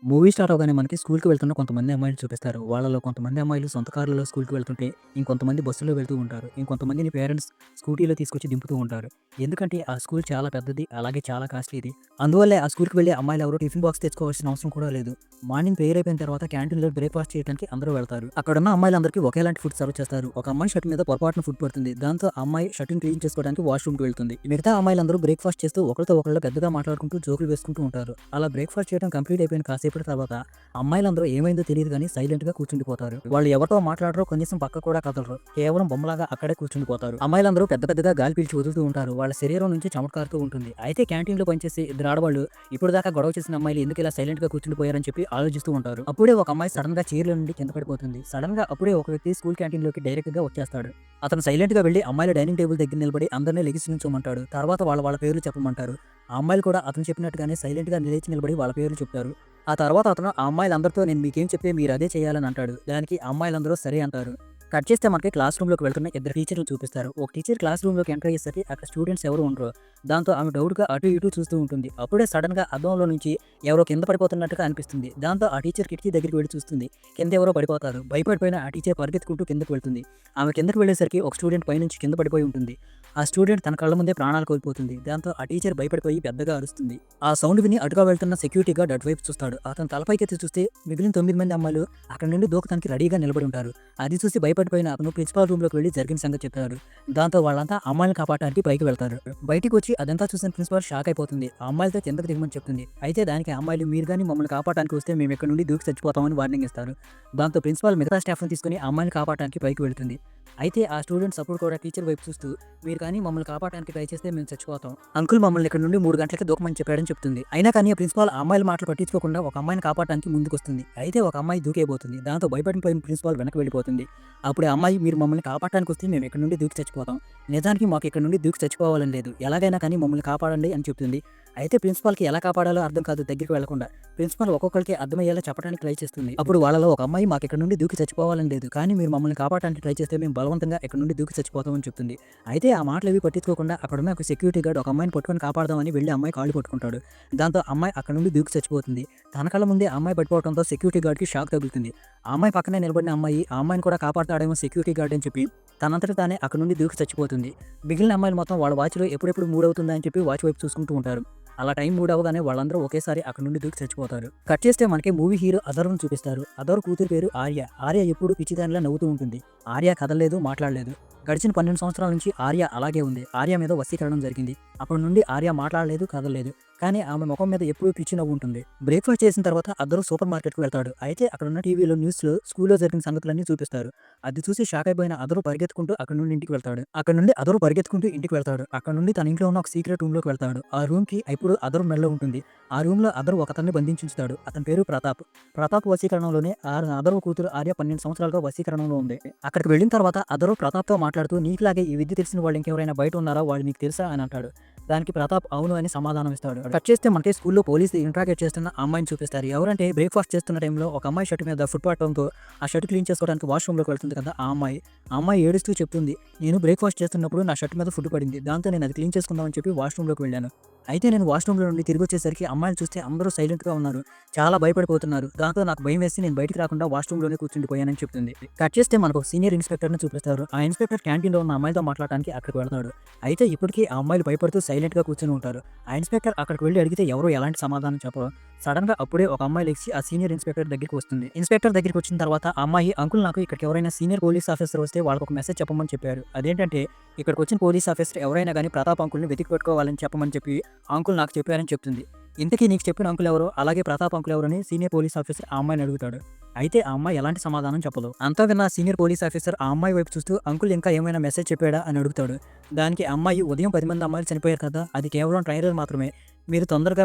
Movie start అవ్వగానే మనకి స్కూల్‌కి వెళ్తున్న కొంతమంది అమ్మాయిలు చూపిస్తారు. వాళ్ళలో కొంతమంది అమ్మాయిలు సొంత కార్‌లలో స్కూల్‌కి వెళ్తుంటే, ఇంకొంతమంది బస్సులో వెళ్తూ ఉంటారు. ఇంకొంతమందిని పేరెంట్స్ స్కూటీలో తీసుకొచ్చి దింపుతూ ఉంటారు. ఎందుకంటే ఆ స్కూల్ చాలా పెద్దది. అలాగే చాలా కాస్ట్‌లీది. అందువల్లే ఆ స్కూల్‌కి వెళ్ళే అమ్మాయిలెవరు టిఫిన్ బాక్స్ తెచ్చుకోవాల్సిన అవసరం కూడా లేదు. మార్నింగ్ ప్రేయర్ అయిపోయిన తర్వాత క్యాంటీన్‌లో బ్రేక్‌ఫాస్ట్ చేయడానికి అందరూ వెళ్తారు. అక్కడున్న అమ్మాయిలందరికీ ఒకేలాంటి ఫుడ్ సర్వ్ చేస్తారు. ఒక అమ్మాయి షర్ట్ మీద పొరపాటున ఫుడ్ పడుతుంది. దాంతో ఆ అమ్మాయి షర్ట్‌ని క్లీన్ చేసుకోవడానికి వాష్‌రూమ్‌కి వెళ్తుంది. మిగతా అమ్మాయిలందరూ బ్రేక్‌ఫాస్ట్ చేస్తూ ఒకళ్ళతో ఒకళ్ళు పెద్దగా మాట్లాడుకుంటూ జోకులు వేసుకుంటూ ఉంటారు. అలా బ్రేక్‌ఫాస్ట్ చేయడం కంప్లీట్ అయిపోయిన కాసేపటి తర్వాత అమ్మాయిలందరూ ఏమైందో తెలీదు గానీ సైలెంట్‌గా కూర్చుండిపోతారు. వాళ్ళు ఎవరితో మాట్లాడరో, కనీసం పక్కకు కూడా కదలరు. కేవలం బొమ్మలాగా అక్కడే కూర్చుండిపోతారు. అమ్మాయిలందరూ పెద్ద పెద్దగా గాలి పీల్చి వదులుతూ ఉంటారు. వాళ్ళ శరీరం నుంచి చెమట కారుతూ ఉంటుంది. అయితే క్యాంటీన్‌లో పనిచేసే ఇద్దరు ఆడవాళ్ళు ఇప్పటిదాకా గొడవ చేసిన అమ్మాయిలు ఎందుకు ఇలా సైలెంట్‌గా కూర్చుండిపోయారని చెప్పి ఆలోచిస్తూ ఉంటారు. అప్పుడే ఒక అమ్మాయి సడెన్‌గా చైర్‌లో నుండి కింద పడిపోతుంది. సడెన్‌గా అప్పుడే ఒక వ్యక్తి స్కూల్ క్యాంటీన్‌లోకి డైరెక్ట్‌గా వచ్చేస్తాడు. అతను సైలెంట్‌గా వెళ్లి అమ్మాయిల డైనింగ్ టేబుల్ దగ్గర నిలబడి అందరిని లెగిసి నుంచోమంటాడు. తర్వాత వాళ్ళ పేర్లు చెప్పమంటారు. ఆ అమ్మాయిలు కూడా అతను చెప్పినట్టుగానే సైలెంట్‌గా లేచి నిలబడి వాళ్ళ పేర్లు చెప్తారు. ఆ తర్వాత అతను ఆ అమ్మాయిలందరితో నేను మీకేం చెప్తే మీరు అదే చేయాలని అంటాడు. దానికి ఆ అమ్మాయిలందరూ సరే అంటారు. కట్ చేస్తే మనకి క్లాస్ రూమ్‌లోకి వెళ్తున్న ఇద్దరు టీచర్‌లు చూపిస్తారు. ఒక టీచర్ క్లాస్ రూమ్‌లోకి ఎంటర్ అయ్యేసరికి అక్కడ స్టూడెంట్స్ ఎవరు ఉండరు. దాంతో ఆమె డౌట్‌గా అటు ఇటు చూస్తూ ఉంటుంది. అప్పుడే సడెన్‌గా అద్దంలో నుంచి ఎవరో కింద పడిపోతున్నట్టుగా అనిపిస్తుంది. దాంతో ఆ టీచర్ కిటికీ దగ్గరికి వెళ్లి చూస్తుంది. కింద ఎవరో పడిపోతారు. భయపడిపోయిన ఆ టీచర్ పరిగెత్తుకుంటూ కిందకి వెళ్తుంది. ఆమె కిందకి వెళ్ళేసరికి ఒక స్టూడెంట్ పైనుంచి కింద పడిపోయి ఉంటుంది. ఆ స్టూడెంట్ తన కళ్ళ ముందే ప్రాణాలు కోల్పోతుంది. దాంతో ఆ టీచర్ భయపడిపోయి పెద్దగా అరుస్తుంది. ఆ సౌండ్ విని అటుగా వెళ్తున్న సెక్యూరిటీ గార్డ్ అటువైపు చూస్తాడు. అతను తలపైకెత్తి చూస్తే మిగిలిన 9 మంది అమ్మాయిలు అక్కడి నుండి దూకడానికి రెడీగా నిలబడి ఉంటారు. అది చూసి భయపడిపోయిన అతను ప్రిన్సిపాల్ రూమ్‌లోకి వెళ్లి జరిగిన సంగతి చెప్తాడు. దాంతో వాళ్ళంతా అమ్మాయిలను కాపాడటానికి పైకి వెళ్తారు. బయటికి వచ్చి అదంతా చూసిన ప్రిన్సిపాల్ షాక్ అయిపోతుంది. ఆ అమ్మాయిలతో కిందకి దిగమని చెప్తుంది. అయితే దానికి ఆ అమ్మాయిలు మీరు గాని మమ్మల్ని కాపాడటానికి వస్తే మేము ఇక్కడ నుండి దూకి చచ్చిపోతామని వార్నింగ్ ఇస్తారు. దాంతో ప్రిన్సిపాల్ మిగతా స్టాఫ్‌ని తీసుకొని ఆ అమ్మాయిని కాపాడటానికి పైకి వెళ్తుంది. అయితే ఆ స్టూడెంట్స్ అప్పుడు కూడా టీచర్ వైపు చూస్తూ మీరు కానీ మమ్మల్ని కాపాడటానికి ట్రై చేస్తే మేము చచ్చిపోతాం. అంకుల్ మమ్మల్ని ఇక్కడ నుండి 3 గంటలకి దూకమని చెప్పాడని చెప్తుంది. అయినా కానీ ఆ ప్రిన్సిపాల్ ఆ అమ్మాయిల మాటలు పట్టించుకోకుండా ఒక అమ్మాయిని కాపాడటానికి ముందుకొస్తుంది. అయితే ఒక అమ్మాయి దూకేయబోతుంది. దాంతో భయపడిపోయిన ప్రిన్సిపాల్ వెనక్కి వెళ్ళిపోతుంది. అప్పుడు ఆ అమ్మాయి మీరు మమ్మల్ని కాపాడటానికి వస్తే మేము ఇక్కడ నుండి దూకి చచ్చిపోతాం. నిజానికి మాకు ఇక్కడ నుండి దూకి చచ్చిపోవాలని లేదు. ఎలాగైనా కానీ మమ్మల్ని కాపాడండి అని చెప్తుంది. అయితే ప్రిన్సిపాల్‌కి ఎలా కాపాడాలో అర్థం కాదు దగ్గరికి వెళ్లకుండా. ప్రిన్సిపాల్ ఒక్కొక్కరికి అర్థమయ్యేలా చెప్పడానికి ట్రై చేస్తుంది. అప్పుడు వాళ్ళలో ఒక అమ్మాయి మాకు ఇక్కడ నుండి దూకి చచ్చిపోవాలని లేదు. కానీ మీరు మమ్మల్ని కాపాడటానికి ట్రై చేస్తే మేము బలవంతంగా ఇక్కడ నుండి దూకి చచ్చిపోతామని చెప్తుంది. అయితే ఆ మాటలేవి పట్టించుకోకుండా అక్కడున్న ఒక సెక్యూరిటీ గార్డ్ ఒక అమ్మాయిని పట్టుకొని కాపాడదామని వెళ్లి అమ్మాయి కాళ్ళు పట్టుకుంటాడు. దాంతో అమ్మాయి అక్కడ నుండి దూకి చచ్చిపోతుంది. తన కళ్ళ ముందే ఆ అమ్మాయి పడిపోవడంతో సెక్యూరిటీ గార్డ్‌కి షాక్ తగులుతుంది. ఆ అమ్మాయి పక్కనే నిలబడిన అమ్మాయి ఆ అమ్మాయిని కూడా కాపాడతాడేమో సెక్యూరిటీ గార్డ్ అని చెప్పి తనంతట తానే అక్కడ నుండి దూకి చచ్చిపోతుంది. మిగిలిన అమ్మాయిలు మొత్తం వాళ్ళ వాచ్‌లో ఎప్పుడెప్పుడు మూడవుతుందా అని చెప్పి వాచ్ వైపు చూసుకుంటూ ఉంటారు. అలా టైం మూడవగానే వాళ్ళందరూ ఒకేసారి అక్కడి నుండి దూకి చచ్చిపోతారు. కట్ చేస్తే మనకి మూవీ హీరో అథర్వను చూపిస్తారు. అథర్వ్ కూతురు పేరు ఆర్య. ఆర్య ఎప్పుడు పిచ్చిదానిలా నవ్వుతూ ఉంటుంది. ఆర్య కదలలేదు, మాట్లాడలేదు. గడిచిన 12 సంవత్సరాల నుంచి ఆర్య అలాగే ఉంది. ఆర్య మీద వశీకరణం జరిగింది. అప్పటి నుండి ఆర్య మాట్లాడలేదు, కదలలేదు. కానీ ఆమె ముఖం మీద ఎప్పుడూ పిచ్చి నవ్వు ఉంటుంది. బ్రేక్‌ఫాస్ట్ చేసిన తర్వాత అథర్వ్ సూపర్ మార్కెట్‌కి వెళ్తాడు. అయితే అక్కడున్న టీవీలో న్యూస్‌లో స్కూల్‌లో జరిగిన సంగతులన్నీ చూపిస్తారు. అది చూసి షాక్ అయిపోయిన అథర్వ్ పరిగెత్తుకుంటూ అక్కడి నుండి ఇంటికి వెళ్తాడు. అక్కడి నుండి అథర్వ్ పరిగెత్తుకుంటూ ఇంటికి వెళ్తాడు. అక్కడి నుండి తన ఇంట్లో ఉన్న ఒక సీక్రెట్ రూమ్‌లోకి వెళ్తాడు. ఆ రూమ్‌కి ఇప్పుడు అథర్వ్ మెడలో ఉంటుంది. ఆ రూమ్‌లో అథర్వ్ ఒకతన్ని బంధించుంచుతాడు. అతని పేరు ప్రతాప్. ప్రతాప్ వశీకరణంలోనే అథర్వ్ కూతురు ఆర్య 12 సంవత్సరాలుగా వశీకరణంలో ఉంది. అక్కడికి వెళ్ళిన తర్వాత అథర్వ్ ప్రతాప్‌తో మాట్లాడుతూ నీకులాగే ఈ విద్య తెలిసిన వాళ్ళు ఇంకెవరైనా బయట ఉన్నారా? వాళ్ళు నీకు తెలుసా? అని అంటాడు. దానికి ప్రతాప్ అవును అని సమాధానం ఇస్తాడు. కట్ చేస్తే మనకి స్కూల్‌లో పోలీసులు ఇంట్రాగేట్ చేస్తున్న ఆ అమ్మాయిని చూపిస్తారు. ఎవరంటే బ్రేక్‌ఫాస్ట్ చేస్తున్న టైంలో ఒక అమ్మాయి షర్ట్ మీద ఫుడ్ పడటంతో ఆ షర్ట్ క్లీన్ చేసుకోవడానికి వాష్‌రూమ్‌లోకి వెళ్తుంది కదా ఆ అమ్మాయి. ఆ అమ్మాయి ఏడుస్తూ చెప్తుంది. నేను బ్రేక్‌ఫాస్ట్ చేస్తున్నప్పుడు నా షర్ట్ మీద ఫుడ్ పడింది. దాంతో నేను అది క్లీన్ చేసుకుందామని చెప్పి వాష్‌రూమ్‌లోకి వెళ్ళాను. అయితే నేను వాష్‌రూమ్‌లో నుండి తిరిగొచ్చేసరికి అమ్మాయిని చూస్తే అందరూ సైలెంట్‌గా ఉన్నారు. చాలా భయపడిపోతున్నారు. దాంతో నాకు భయమేసి నేను బయటికి రాకుండా వాష్‌రూమ్‌లోనే కూర్చుండిపోయానని చెప్తుంది. కట్ చేస్తే మనకు సీనియర్ ఇన్స్‌పెక్టర్‌ని చూపిస్తారు. ఆ ఇన్స్‌పెక్టర్ క్యాంటీన్‌లో ఉన్న అమ్మాయితో మాట్లాడడానికి అక్కడికి వెళ్తాడు. అయితే ఇప్పటికీ ఆ అమ్మాయిలు భయపడుతూ సైలెంట్‌గా కూర్చొని ఉంటారు. ఆ ఇన్స్‌పెక్టర్ అక్కడికి వెళ్లి అడిగితే ఎవరు ఎలాంటి సమాధానం చెప్పరు. సడెన్‌గా అప్పుడే ఒక అమ్మాయి లెగిసి ఆ సీనియర్ ఇన్స్‌పెక్టర్ దగ్గరికి వస్తుంది. ఇన్స్‌పెక్టర్ దగ్గరికి వచ్చిన తర్వాత ఆ అమ్మాయి అంకుల్ నాకు ఇక్కడికి ఎవరైనా సీనియర్ పోలీస్ ఆఫీసర్ వస్తే వాళ్ళకొక మెసేజ్ చెప్పమని చెప్పారు. అదేంటంటే ఇక్కడికొచ్చిన పోలీస్ ఆఫీసర్ ఎవరైనా గాని ప్రతాప్ అంకుల్‌ని వెతికి పట్టుకోవాలని చెప్పమని చెప్పి ఆ అంకుల్ నాకు చెప్పారని చెప్తుంది. ఇంతకీ నీకు చెప్పిన అంకుల్ ఎవరు? అలాగే ప్రతాప్ అంకుల్ ఎవరని సీనియర్ పోలీస్ ఆఫీసర్ ఆ అమ్మాయిని అడుగుతాడు. అయితే ఆ అమ్మాయి ఎలాంటి సమాధానం చెప్పదు. అంతా విన్న సీనియర్ పోలీస్ ఆఫీసర్ ఆ అమ్మాయి వైపు చూస్తూ అంకుల్ ఇంకా ఏమైనా మెసేజ్ చెప్పాడా అని అడుగుతాడు. దానికి ఆ అమ్మాయి ఉదయం 10 మంది అమ్మాయిలు చనిపోయారు కదా! అది కేవలం ట్రైలర్ మాత్రమే. మీరు తొందరగా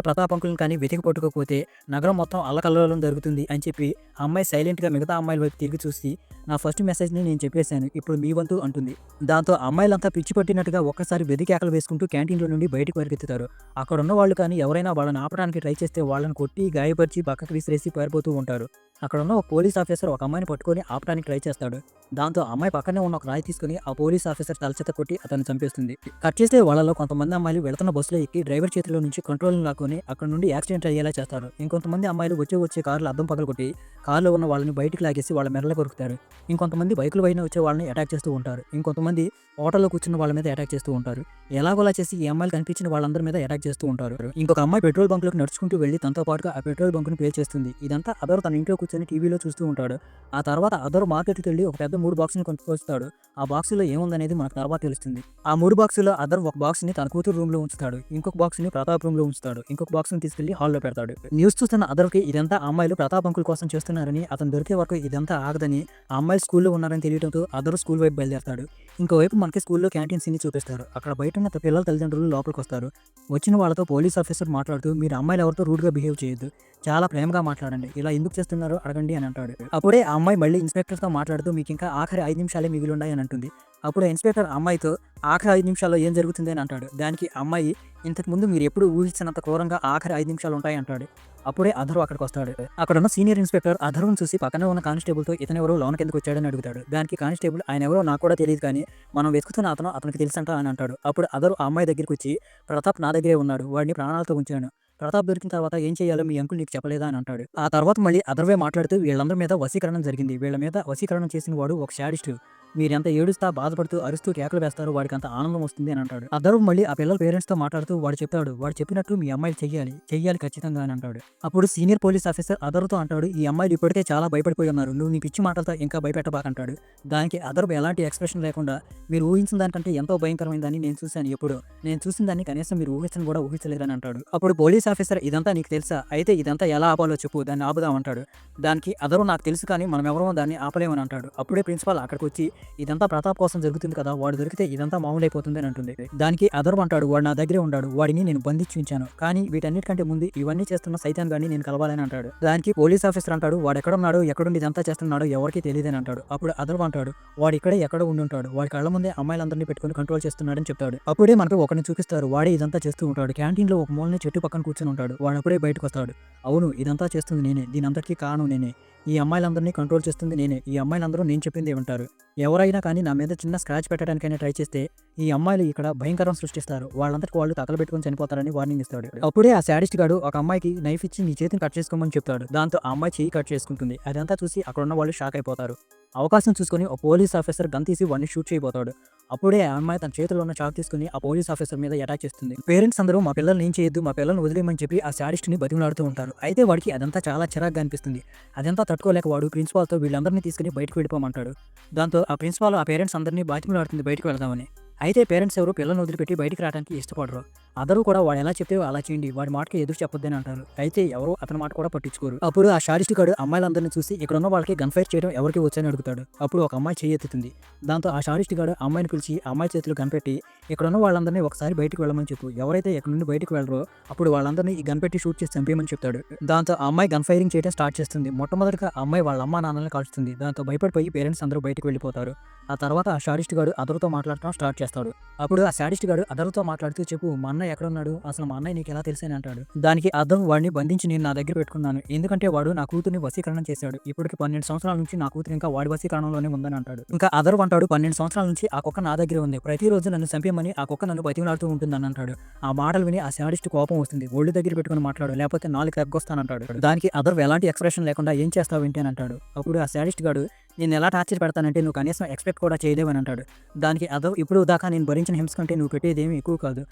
ప్రతాప్ అంకుల్‌ని కానీ వెతికి పట్టుకోకపోతే నగరం మొత్తం అల్లకల్లోలం జరుగుతుంది అని చెప్పి ఆ అమ్మాయి సైలెంట్‌గా మిగతా అమ్మాయిల వైపు తిరిగి చూసి నా ఫస్ట్ మెసేజ్‌ని నేను చెప్పేశాను. ఇప్పుడు మీ వంతు అంటుంది. దాంతో అమ్మాయిలంతా పిచ్చి పట్టినట్టుగా ఒక్కసారి వెర్రి కేకలు వేసుకుంటూ క్యాంటీన్‌లో నుండి బయటకు పరిగెత్తుతారు. అక్కడున్న వాళ్ళు కానీ ఎవరైనా వాళ్ళని ఆపడానికి ట్రై చేస్తే వాళ్ళని కొట్టి, గాయపరిచి పక్కకు విసిరేసి పారిపోతూ ఉంటారు. అక్కడ ఉన్న ఒక పోలీస్ ఆఫీసర్ ఒక అమ్మాయిని పట్టుకొని ఆపడానికి ట్రై చేస్తాడు. దాంతో ఆ అమ్మాయి పక్కనే ఉన్న ఒక రాయి తీసుకొని ఆ పోలీస్ ఆఫీసర్ తలచేత కొట్టి అతన్ని చంపేస్తుంది. కట్ చేస్తే వాళ్ళలో కొంతమంది అమ్మాయిలు వెళ్తున్న బస్సులో ఎక్కి డ్రైవర్ చేతిలో నుంచి కంట్రోల్ లాక్కొని అక్కడ నుండి యాక్సిడెంట్ అయ్యేలా చేస్తారు. ఇంకొంతమంది అమ్మాయిలు వచ్చే కార్లు అద్దం పగలగొట్టి కార్లో ఉన్న వాళ్ళని బయటికి లాగేసి వాళ్ళ మెడలో కొరుకుతారు. ఇంకొంతమంది బైకుల పైన వచ్చే వాళ్ళని అటాక్ చేస్తూ ఉంటారు. ఇంకొంతమంది హోటల్లో కూర్చున్న వాళ్ళ మీద అటాక్ చేస్తూ ఉంటారు. ఎలాగోలా చేసి ఈ అమ్మాయిలు కనిపించిన వాళ్ళందరి మీద అటాక్ చేస్తూ ఉంటారు. ఇంకొక అమ్మాయి పెట్రోల్ బంక్లోకి నడుచుకుంటూ వెళ్లి తనతో పాటుగా ఆ పెట్రోల్ బంక్ను పేల్చేస్తుంది. ఇదంతా అదర్ తన ఇంట్లో కూర్చొని టీవీలో చూస్తూ ఉంటాడు. ఆ తర్వాత అదర్ మార్కెట్కి వెళ్ళి ఒక పెద్ద 3 బాక్సులు కొనుక్కొస్తాడు. ఆ బాక్సులో ఏముందనేది మనకు తర్వాత తెలుస్తుంది. ఆ 3 బాక్సుల్లో అదర్ ఒక బాక్స్ని తన కూతురు రూమ్ లో ఉంచుతాడు. ఇంకొక బాక్స్ని ప్రతాప్ రూమ్ లో ఉంచుతాడు. ఇంకొక బాక్స్ని తీసుకెళ్లి హాల్లో పెడతాడు. న్యూస్ చూస్తున్న అదర్కి ఇదంతా అమ్మాయిలు ప్రతాప్ అంకుల్ కోసం చేస్తున్నారని, అతను దొరికే వరకు ఇదంతా ఆగదని, ఆ అమ్మాయి స్కూల్లో ఉన్నారని తెలియడంతో అదర్ స్కూల్ వైపు బయలుదేరతాడు. ఇంకోవైపు మనకి స్కూల్లో క్యాంటీన్ సీన్ చూపిస్తారు. అక్కడ బయట ఉన్న పిల్లల తల్లిదండ్రులు లోపలికి వస్తారు. వచ్చిన వాళ్ళతో పోలీస్ ఆఫీసర్ మాట్లాడుతూ, మీరు అమ్మాయిలు ఎవరితో రూడ్గా బిహేవ్ చేయొద్దు, చాలా ప్రేమగా మాట్లాడండి, ఇలా ఎందుకు చేస్తున్నారో అడగండి అని అంటాడు. అప్పుడే ఆ అమ్మాయి మళ్ళీ ఇన్స్పెక్టర్తో మాట్లాడుతూ, మీకు ఇంకా ఆఖరి 5 నిమిషాలే మిగిలి ఉన్నాయి అని అంటుంది. అప్పుడు ఇన్స్పెక్టర్ అమ్మాయితో ఆఖరి 5 నిమిషాల్లో ఏం జరుగుతుంది అని అంటాడు. దానికి అమ్మాయి, ఇంతకుముందు మీరు ఎప్పుడు ఊహించినంత క్రూరంగా ఆఖరి 5 నిమిషాలు ఉంటాయి అంటాడు. అప్పుడే అధరు అక్కడికి వస్తాడు. అక్కడ ఉన్న సీనియర్ ఇన్స్పెక్టర్ అధరును చూసి పక్కనే ఉన్న కానిస్టేబుల్తో ఇతనెవరో లోనకి ఎందుకు వచ్చాడని అడుగుతాడు. దానికి కానిస్టేబుల్, ఆయన ఎవరో నాకు కూడా తెలియదు, కానీ మనం వెతుకుతున్న అతనికి తెలుసంట అని అంటాడు. అప్పుడు అధరు ఆ అమ్మాయి దగ్గరికి వచ్చి, ప్రతాప్ నా దగ్గరే ఉన్నాడు, వాడిని ప్రాణాలతో ఉంచాను, ప్రతాప్ దొరికిన తర్వాత ఏం చేయాలో మీ అంకుల్ నీకు చెప్పలేదా అని అంటాడు. ఆ తర్వాత మళ్ళీ అదర్వే మాట్లాడుతూ, వీళ్ళందరి మీద వశీకరణం జరిగింది, వీళ్ళ మీద వశీకరణం చేసిన వాడు ఒక శాడిస్ట్, మీరెంత ఏడుస్తా బాధపడుతూ అరుస్తూ కేకలు వేస్తారో వాడికి అంత ఆనందం వస్తుంది అని అంటాడు. అదరు మళ్ళీ ఆ పిల్లల పేరెంట్స్తో మాట్లాడుతూ, వాడు చెప్తాడు, వాడు చెప్పినట్టు మీ అమ్మాయిలు చెయ్యాలి ఖచ్చితంగా అని అంటాడు. అప్పుడు సీనియర్ పోలీస్ ఆఫీసర్ అదరుతో అంటాడు, ఈ అమ్మాయిలు ఇప్పటికే చాలా భయపడిపోయి ఉన్నారు, నువ్వు నీ పిచ్చి మాటలతో ఇంకా భయపెట్టబాకంటాడు. దానికి అదరు ఎలాంటి ఎక్స్ప్రెషన్ లేకుండా, మీరు ఊహించిన దానికంటే ఎంతో భయంకరమైందని నేను చూశాను, ఎప్పుడు నేను చూసిన దాన్ని కనీసం మీరు ఊహించని కూడా ఊహించలేదని అంటాడు. అప్పుడు పోలీస్ ఆఫీసర్, ఇదంతా నీకు తెలుసా, అయితే ఇదంతా ఎలా ఆపాలో చెప్పు, దాన్ని ఆపుదామంటాడు. దానికి అదరు, నాకు తెలుసు కానీ మనం ఎవరో దాన్ని ఆపలేమని అంటాడు. అప్పుడే ప్రిన్సిపాల్ అక్కడికి వచ్చి, ఇదంతా ప్రతాప్ కోసం జరుగుతుంది కదా, వాడు దొరికితే ఇదంతా మామూలైపోతుంది అని అంటుంది. దానికి అదర్ అంటాడు, వాడు నా దగ్గరే ఉన్నాడు, వాడిని నేను బంధించి ఉంచాను, కానీ వీటన్నిటికంటే ముందు ఇవన్నీ చేస్తున్న సైతాన్ గాని నేను కలవాలని అంటాడు. దానికి పోలీస్ ఆఫీసర్ అంటాడు, వాడు ఎక్కడున్నాడో ఎక్కడుండి ఇదంతా చేస్తున్నాడో ఎవరికి తెలియదని అంటాడు. అప్పుడు అదర్ అంటాడు, వాడు ఇక్కడే ఎక్కడో ఉండి ఉంటాడు, వాడి కళ్ళ ముందే అమ్మాయిలందరినీ పెట్టుకుని కంట్రోల్ చేస్తున్నాడని చెప్తాడు. అప్పుడే మనకు ఒకరిని చూపిస్తారు, వాడే ఇదంతా చేస్తూ ఉంటాడు. క్యాంటీన్ లో ఒక మూలని చెట్టు పక్కన కూర్చొని ఉంటాడు. వాడు అప్పుడే బయటకు వస్తాడు. అవును, ఇదంతా చేస్తుంది నేనే, దీని అంతటికీ కారణం నేనే, ఈ అమ్మాయిలందరినీ కంట్రోల్ చేస్తుంది నేనే, ఈ అమ్మాయిలందరూ నేను చెప్పింది ఏమంటారు, ఎవరైనా కానీ నా మీద చిన్న స్క్రాచ్ పెట్టడానికైనా ట్రై చేస్తే ఈ అమ్మాయిలు ఇక్కడ భయంకరం సృష్టిస్తారు, వాళ్ళందరికీ వాళ్ళు తగలబెట్టుకుని చనిపోతారని వార్నింగ్ ఇస్తాడు. అప్పుడే ఆ శాడిస్ట్ గాడు ఒక అమ్మాయికి నైఫ్ ఇచ్చి నీ చేతిని కట్ చేసుకోమని చెప్తాడు. దాంతో ఆ అమ్మాయి చెయ్యి కట్ చేసుకుంటుంది. అదంతా చూసి అక్కడ ఉన్న వాళ్ళు షాక్ అయిపోతారు. అవకాశం చూసుకొని ఒక పోలీస్ ఆఫీసర్ గన్ తీసి వాడిని షూట్ చేయబోతాడు. అప్పుడే ఆ అమ్మాయి తన చేతిలో ఉన్న చాక్ తీసుకుని ఆ పోలీస్ ఆఫీసర్ మీద అటాక్ చేస్తుంది. పేరెంట్స్ అందరూ మా పిల్లల్ని ఏం చేయొద్దు, మా పిల్లల్ని వదిలేయమని చెప్పి ఆ శాడిస్ట్ ని బతిమలాడుతూ ఉంటారు. అయితే వాడికి అదంతా చాలా చిరాగ్గా అనిపిస్తుంది. అదంతా తట్టుకోలేక వాడు ప్రిన్సిపాల్తో వీళ్ళందరినీ తీసుకుని బయటకు వెళ్ళిపోమంటాడు. దాంతో ఆ ప్రిన్సిపాల్ ఆ పేరెంట్స్ అందరినీ బతిమలాడుతుంది బయటకు వెళ్దామని. అయితే పేరెంట్స్ ఎవరు పిల్లల్ని వదిలిపెట్టి బయటికి రావడానికి ఇష్టపడరు. అదరు కూడా వాడు ఎలా చెప్తే అలా చేయండి, వాడి మాటకి ఎదురు చెప్పొద్దని అంటారు. అయితే ఎవరు అతని మాట కూడా పట్టించుకోరు. అప్పుడు ఆ శాడిస్ట్ గాడు అమ్మాయిలందరినీ చూసి, ఇక్కడ ఉన్న వాళ్ళకి గన్ ఫైర్ చేయడం ఎవరికి వచ్చని అడుగుతాడు. అప్పుడు ఒక అమ్మాయి చేయి ఎత్తుతుంది. దాంతో ఆ శాడిస్ట్ గాడు అమ్మాయిని పిలిచి అమ్మాయి చేతిలో గన్ పెట్టి, ఇక్కడ ఉన్న వాళ్ళందరినీ ఒకసారి బయటకు వెళ్ళమని చెప్పు, ఎవరైతే ఇక్కడ నుండి బయటకు వెళ్ళరో అప్పుడు వాళ్ళందరినీ ఈ గన్ పెట్టి షూట్ చేసి చంపేయమని చెప్తాడు. దాంతో ఆ అమ్మాయి గన్ ఫైరింగ్ చేయడం స్టార్ట్ చేస్తుంది. మొట్టమొదటిగా ఆ అమ్మాయి వాళ్ళ అమ్మా నాన్నల్ని కాల్చుతుంది. దాంతో భయపడిపోయి పేరెంట్స్ అందరూ బయటకు వెళ్ళిపోతారు. ఆ తర్వాత ఆ శాడిస్ట్ గాడు అదరుతో మాట్లాడటం స్టార్ట్ చేస్తాడు. అప్పుడు ఆ శాడిస్ట్ గాడు అదరుతో మాట్లాడుతూ, చెప్పు మా అన్నయ్య ఎక్కడ ఉన్నాడు, అసలు మా అన్నయ్య నీకు ఎలా తెలిసని అంటాడు. దానికి అదరు, వాడిని బంధించి నేను నా దగ్గర పెట్టుకున్నాను, ఎందుకంటే వాడు నా కూతుర్ని వశీకరణం చేశాడు, ఇప్పటికి 12 సంవత్సరాల నుంచి నా కూతురు ఇంకా వాడి వశీకరణంలోనే ఉందని అంటాడు. ఇంకా అదరు అంటాడు, 12 సంవత్సరాల నుంచి ఆ కుక్క నా దగ్గర ఉంది, ప్రతిరోజు నన్ను చంపేమని ఆ కుక్క నన్ను బతిమలాడుతూ ఉంటుందని అంటాడు. ఆ మాటలు విని ఆ శాడిస్ట్ కోపం వస్తుంది. ఒళ్ళు దగ్గర పెట్టుకుని మాట్లాడు, లేకపోతే 4 రెగ్గొస్తానంటాడు. దానికి అదరు ఎలాంటి ఎక్స్ప్రెషన్ లేకుండా ఏం చేస్తావు ఏంటి అని అంటాడు. అప్పుడు ఆ శాడిస్ట్ గాడు, నేను ఎలా టార్చర్ పెడతానంటే నువ్వు కనీసం ఎక్స్పెక్ట్ కూడా చేయలేవని అంటాడు. దానికి అదర్, ఇప్పుడు దాకా నేను భరించిన హింస కంటే నువ్వు పెట్టేదేమీ ఎక్కువ కాదు.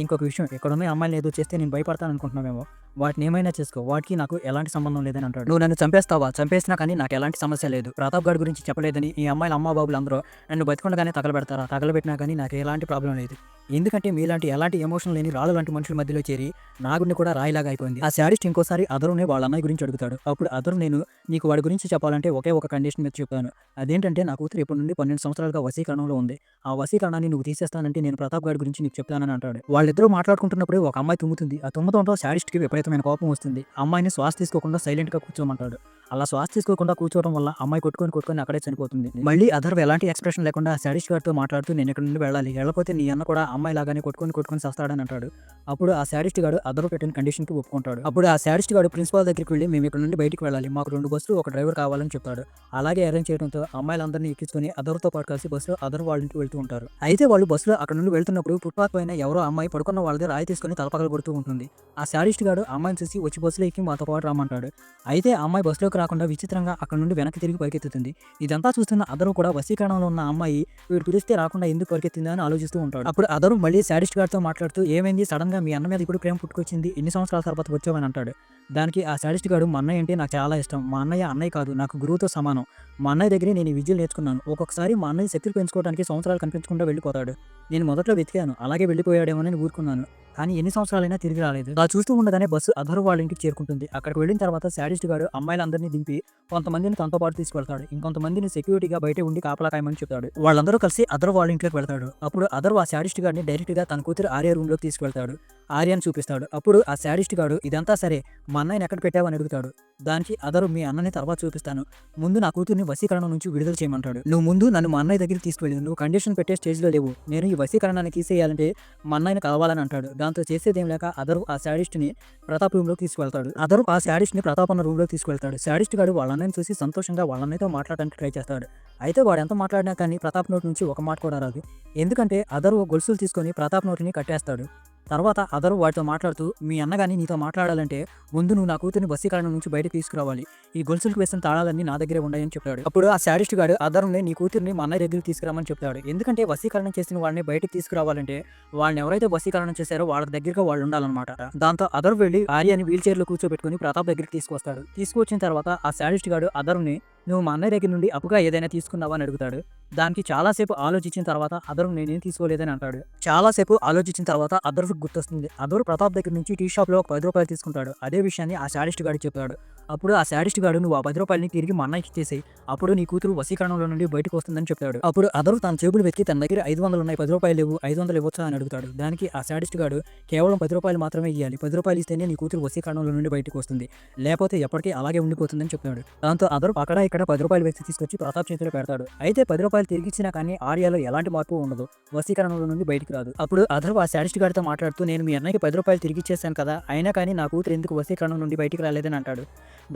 ఇంకొక విషయం, ఇక్కడున్న అమ్మాయిలు ఏదో చేస్తే నేను భయపడతాను అనుకుంటున్నావేమో, వాటిని ఏమైనా చేసుకో, వాటికి నాకు ఎలాంటి సంబంధం లేదని అంటాడు. నువ్వు నన్ను చంపేస్తావా, చంపేసినా కానీ నాకు ఎలాంటి సమస్య లేదు, ప్రతాప్ గారి గురించి చెప్పలేదని ఈ అమ్మాయిల అమ్మా బాబులు అందరూ నన్ను బతికుండగానే తగలబెడతారా, తగలబెట్టినా కానీ నాకు ఎలాంటి ప్రాబ్లం లేదు, ఎందుకంటే మీలాంటి ఎలాంటి ఎమోషన్ లేని రాళ్ళు లాంటి మనుషుల మధ్యలో చేరి నా గుండె కూడా రాయిలాగా అయిపోయింది. ఆ శాడిస్ట్ ఇంకోసారి అదరునే వాళ్ళ అమ్మాయి గురించి అడుగుతాడు. అప్పుడు అదరు, నేను నీకు వాడి గురించి చెప్పాలంటే ఒకే ఒక కండిషన్ మీద చెప్తాను, అదేంటంటే నా కూతురు ఇప్పటి నుండి 12 సంవత్సరాలుగా వశీకరణంలో ఉంది, ఆ వశీకరణాన్ని నువ్వు తీసేస్తానంటే నేను ప్రతాప్ గారి గురించి నీకు చెప్తానని అంటాడు. వాళ్ళిద్దరూ మాట్లాడుకుంటున్నప్పుడు ఒక అమ్మాయి తుమ్ముతుంది. ఆ తుమ్మతంతో శాడిస్ట్ కి విపరీతమైన కోపం వస్తుంది. అమ్మాయిని శ్వాస తీసుకోకుండా సైలెంట్ గా కూర్చోమంటాడు. అలా శ్వాస తీసుకోకుండా కూర్చోవడం వల్ల అమ్మాయి కొట్టుకొని అక్కడే చనిపోతుంది. మళ్ళీ అథర్వ్ ఎలాంటి ఎక్స్‌ప్రెషన్ లేకుండా శాడిస్ట్ గాడితో మాట్లాడుతూ నేను ఇక్కడి నుండి వెళ్ళాలి. వెళ్ళకపోతే నీ అన్న కూడా అమ్మాయి లాగానే కొట్టుకొని సస్తాడని అంటాడు. అప్పుడు ఆ శాడిస్ట్ గాడు అథర్వ్ పెట్టిన కండిషన్‌కి ఒప్పుకుంటాడు. అప్పుడు ఆ శాడిస్ట్ గాడు ప్రిన్సిపాల్ దగ్గరికి వెళ్లి మేము ఇక్కడ నుండి బయటికి వెళ్ళాలి. మాకు 2 బస్సులు, ఒక డ్రైవర్ కావాలని చెప్తాడు. అలాగే అరేంజ్ చేయడంతో అమ్మాయిలందరినీ ఎక్కించుకొని అథర్వ్‌తో పాటు కలిసి బస్సులో అథర్వ్ వాళ్ళ ఇంటికి వెళ్తూ ఉంటారు. అయితే వాళ్ళు బస్సులో అక్కడ నుండి వెళ్తున్నప్పుడు ఫుట్‌పాత్ పైన ఎవరో అమ్మాయి పడుకున్న వాళ్ళది రాయి తీసుకొని తల పగలగొడుతూ ఉంటుంది. ఆ శాడిస్ట్ గాడు అమ్మాయిని చూసి వచ్చి బస్సులో ఎక్కి మాతో పాటు రమ్మంటాడు. అయితే ఆ అమ్మాయి బస్సులోకి రాకుండా విచిత్రంగా అక్కడ నుండి వెనక్కి తిరిగి పరిగెత్తుతుంది. ఇదంతా చూస్తున్న అథర్వ్ కూడా వశీకరణంలో ఉన్న అమ్మాయి వీడు పిలిస్తే రాకుండా ఎందుకు పరిగెత్తిందా అని ఆలోచిస్తూ ఉంటాడు. అప్పుడు అథర్వ్ మళ్ళీ శాడిస్ట్ గాడితో మాట్లాడుతూ ఏమైంది సడన్ గా మీ అన్న మీద ఇప్పుడు ప్రేమ పుట్టుకొచ్చింది, ఎన్ని సంవత్సరాల తర్వాత వచ్చావని అంటాడు. దానికి ఆ శాడిస్ట్ గాడు మా అన్నయ్య అంటే నాకు చాలా ఇష్టం. మా అన్నయ్య కాదు, నాకు గురువుతో సమానం. మా అన్నయ్య దగ్గరే నేను ఈ విద్యలు నేర్చుకున్నాను. ఒక్కొక్కసారి మా అన్నయ్య శక్తులు పెంచుకోవడానికి సంవత్సరాలు కనిపించకుండా వెళ్ళిపోతాడు. నేను మొదట్లో వెతికాను, అలాగే వెళ్ళిపోయాడేమోనని ఊరుకున్నాను. కానీ ఎన్ని సంవత్సరాలైనా తిరిగి రాలేదు. అలా చూస్తూ ఉండగానే బస్సు అథర్వ్ వాళ్ళ ఇంటికి చేరుకుంటుంది. అక్కడికి వెళ్ళిన తర్వాత శాడిస్ట్ గాడు అమ్మాయిలందరినీ దింపి కొంతమందిని తనతో పాటు తీసుకువెళ్తాడు. ఇంకొంతమందిని సెక్యూరిటీగా బయటే ఉండి కాపలా కాయమని చెప్తాడు. వాళ్ళందరూ కలిసి అథర్వ్ వాళ్ళ ఇంట్లోకి వెళ్తాడు. అప్పుడు అథర్వ్ ఆ శాడిస్ట్ గాడిని డైరెక్ట్ గా తన కూతురు ఆర్య రూమ్ లోకి తీసుకువెళ్తాడు. ఆర్యని చూపిస్తాడు. అప్పుడు ఆ శాడిస్ట్ గాడు ఇదంతా సరే, మా అన్నయ్యని ఎక్కడ పెట్టావని అడుగుతాడు. దానికి అథర్వ్ మీ అన్నని తర్వాత చూపిస్తాను, ముందు నా కూతుర్ని వశీకరణం నుంచి విడుదల చేయమంటాడు. నువ్వు ముందు నన్ను మా అన్నయ్య దగ్గరికి తీసుకువెళ్ళి, నువ్వు కండిషన్ పెట్టే స్టేజ్లో లేవు. నేను ఈ వశీకరణాన్ని తీసేయాలంటే మా అన్నయ్యని కలవాలని అంటాడు. దాంతో చేసేదేం లేక అథర్వ్ ఆ శాడిస్ట్ ని ప్రతాప్ రూమ్ లోకి తీసుకువెళ్తాడు. అథర్వ్ ఆ శాడిస్ట్ ని ప్రతాప్ అన్న రూమ్ లోకి తీసుకువెళ్తాడు. శాడిస్ట్ గాడు వాళ్ళ అన్నయ్యని చూసి సంతోషంగా వాళ్ళ అన్నయ్యతో మాట్లాడడానికి ట్రై చేస్తాడు. అయితే వాడు ఎంత మాట్లాడినా కానీ ప్రతాప్ నోటి నుంచి ఒక మాట కూడా రాదు. ఎందుకంటే అథర్వ్ గొలుసులు తీసుకొని ప్రతాప్ నోటిని కట్టేస్తాడు. తర్వాత అథర్వ్ వాడితో మాట్లాడుతూ మీ అన్నగాని నీతో మాట్లాడాలంటే ముందు నువ్వు నా కూతురిని వశీకరణం నుంచి బయటకు తీసుకురావాలి. ఈ గొలుసులకు వేసిన తాళాలన్నీ నా దగ్గరే ఉన్నాయని చెప్పాడు. అప్పుడు ఆ శాడిస్ట్ గాడు అథర్వ్ని నీ కూతురిని మా అన్నయ్య దగ్గరికి తీసుకురామని చెప్తాడు. ఎందుకంటే వశీకరణం చేసిన వాళ్ళని బయటకు తీసుకురావాలంటే వాళ్ళని ఎవరైతే వశీకరణం చేశారో వాళ్ళ దగ్గరగా వాళ్ళు ఉండాలన్నమాట. దాంతో అథర్వ్ వెళ్ళి ఆర్యని వీల్ చైర్ లో కూర్చోబెట్టుకుని ప్రతాప్ దగ్గరికి తీసుకొస్తాడు. తీసుకొచ్చిన తర్వాత ఆ శాడిస్ట్ గాడు అథర్వ్ని నువ్వు మా అన్నయ్య దగ్గర నుండి అప్పుగా ఏదైనా తీసుకున్నావా అని అడుగుతాడు. దానికి చాలాసేపు ఆలోచించిన తర్వాత అథర్వ్ నేనేం తీసుకోలేదని అంటాడు. చాలాసేపు ఆలోచించిన తర్వాత అథర్వ్కి గుర్తొస్తుంది. అథర్వ్ ప్రతాప్ దగ్గర నుంచి టీ షాప్ లో ఒక 10 రూపాయలు తీసుకుంటాడు. అదే విషయాన్ని ఆ శాడిస్ట్ గాడికి చెప్తాడు. అప్పుడు ఆ శాడిస్ట్ గాడు నువ్వు ఆ 10 రూపాయలని తిరిగి మా అన్నయ్యకి ఇచ్చేసేయ్, అప్పుడు నీ కూతురు వశీకరణంలో నుండి బయటకు వస్తుందని చెప్తాడు. అప్పుడు అథర్వ్ తన జేబులు వెతికి తన దగ్గర 500 ఉన్నాయి, 10 రూపాయలు లేవు, 500 ఇవ్వచ్చా అని అడుగుతాడు. దానికి ఆ శాడిస్ట్ గాడు కేవలం 10 రూపాయలు మాత్రమే ఇవ్వాలి, 10 రూపాయలు ఇస్తేనే నీ కూతురు వశీకరణంలో నుండి బయటకు వస్తుంది, లేకపోతే ఎప్పటికీ అలాగే ఉండిపోతుందని చెప్తాడు. దాంతో అథర్వ్ అక్కడ ఇక్కడ 10 రూపాయలు వ్యక్తి తీసుకొచ్చి ప్రతాప్ చేతిలో పెడతాడు. అయితే 10 రూపాయలు తిరిగి ఇచ్చినా కానీ ఆర్యలో ఎలాంటి మార్పు ఉండదు, వశీకరణంలో నుండి బయటికి రాదు. అప్పుడు అథర్వ్ ఆ శాడిస్ట్ గాడితో మాట్లాడుతూ నేను మీ అన్నయ్యకి 10 రూపాయలు తిరిగి ఇచ్చేసాను కదా, అయినా కానీ నా కూతురు ఎందుకు వశీకరణం నుండి బయటికి రాలేదని అంటాడు.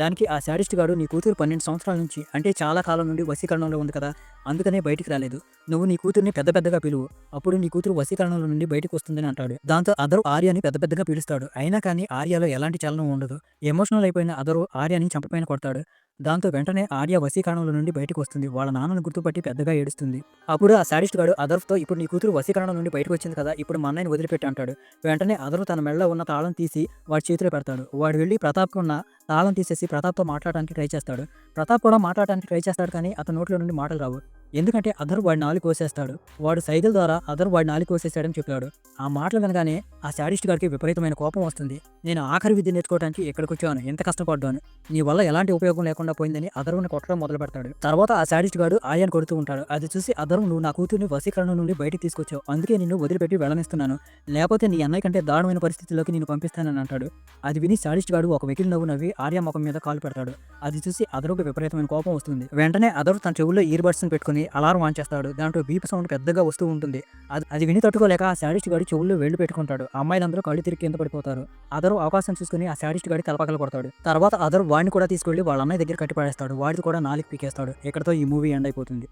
దానికి ఆ శాడిస్ట్ గాడు నీ కూతురు 12 సంవత్సరాల నుంచి అంటే చాలా కాలం నుండి వశీకరణంలో ఉంది కదా, అందుకనే బయటికి రాలేదు. నువ్వు నీ కూతుర్ని పెద్దగా పిలువు, అప్పుడు నీ కూతురు వశీకరణంలో నుండి బయటకు వస్తుందని అంటాడు. దాంతో అథర్వ్ ఆర్యని పెద్దగా పిలుస్తాడు. అయినా కానీ ఆర్యలో ఎలాంటి చలనం ఉండదు. ఎమోషనల్ అయిపోయిన అథర్వ్ ఆర్యని చంపపైన కొడతాడు. దాంతో వెంటనే ఆర్య వశీకరణంలో నుండి బయటకు వస్తుంది. వాళ్ళ నాన్నను గుర్తుపట్టి పెద్దగా ఏడుస్తుంది. అప్పుడు ఆ శాడిస్ట్ గాడు అథర్వ్తో ఇప్పుడు నీ కూతురు వశీకరణం నుండి బయటకు వచ్చింది కదా, ఇప్పుడు మా అన్నయ్యని వదిలిపెట్టి అంటాడు. వెంటనే అథర్వ్ తన మెడలో ఉన్న తాళం తీసి వాడి చేతిలో పెడతాడు. వాడు వెళ్ళి ప్రతాప్కి ఉన్న తాళం తీసేసి ప్రతాప్తో మాట్లాడడానికి ట్రై చేస్తాడు. ప్రతాప్ కూడా మాట్లాడడానికి ట్రై చేస్తాడు కానీ అతని నోట్లో నుండి మాటలు రావు. ఎందుకంటే అథర్వ్ వాడి నాలుక కోసేస్తాడు. వాడు సైకిల్ ద్వారా అథర్వ్ వాడి నాలుక కోసేసాడని చెప్పాడు. ఆ మాటలు వినగానే ఆ శాడిస్ట్ గాడికి విపరీతమైన కోపం వస్తుంది. నేను ఆఖరి విద్య నేర్చుకోవడానికి ఇక్కడికి వచ్చాను, ఎంత కష్టపడ్డాను, నీ వల్ల ఎలాంటి ఉపయోగం లేకుండా పోయిందని అథర్వ్ని కొట్టడం మొదలు పెడతాడు. తర్వాత ఆ శాడిస్ట్ గాడు ఆర్యను కొడుతూ ఉంటాడు. అది చూసి అథర్వ్ నువ్వు నా కూతుర్ని వశీకరణం నుండి బయటికి తీసుకొచ్చావు, అందుకే నిన్ను వదిలిపెట్టి వెళ్ళనిస్తున్నాను, లేకపోతే నీ అన్నయ్య కంటే దారుణమైన పరిస్థితుల్లోకి నేను పంపిస్తానని అంటాడు. అది విని శాడిస్ట్ గాడు ఒక వెకిలి నవ్వు నవ్వి ఆర్య ముఖం మీద కాలు పెడతాడు. అది చూసి అథర్వ్కి విపరీతమైన కోపం వస్తుంది. వెంటనే అథర్వ్ తన చెవుల్లో ఇయర్ బడ్స్ పెట్టుకుని అలారం ఆన్ చేస్తాడు. దాంట్లో బీప్ సౌండ్ పెద్దగా వస్తూ ఉంటుంది. అది విని తట్టుకోలేక ఆ శాడిస్ట్ గాడి చెవుల్లో వేళ్లు పెట్టుకుంటాడు. అమ్మాయిలందరూ కళ్ళు తిరిగి కింద పడిపోతారు. అథర్వ్ అవకాశం చూసుకుని ఆ శాడిస్ట్ గాడి తలపగల కొడతాడు. తర్వాత అథర్వ్ వాడిని కూడా తీసుకెళ్లి వాళ్ళ అన్నయ్య దగ్గర కట్టి పడేస్తాడు. వాడితో కూడా నాలుగు పీకేస్తాడు. ఇక్కడతో ఈ మూవీ ఎండ్ అయిపోతుంది.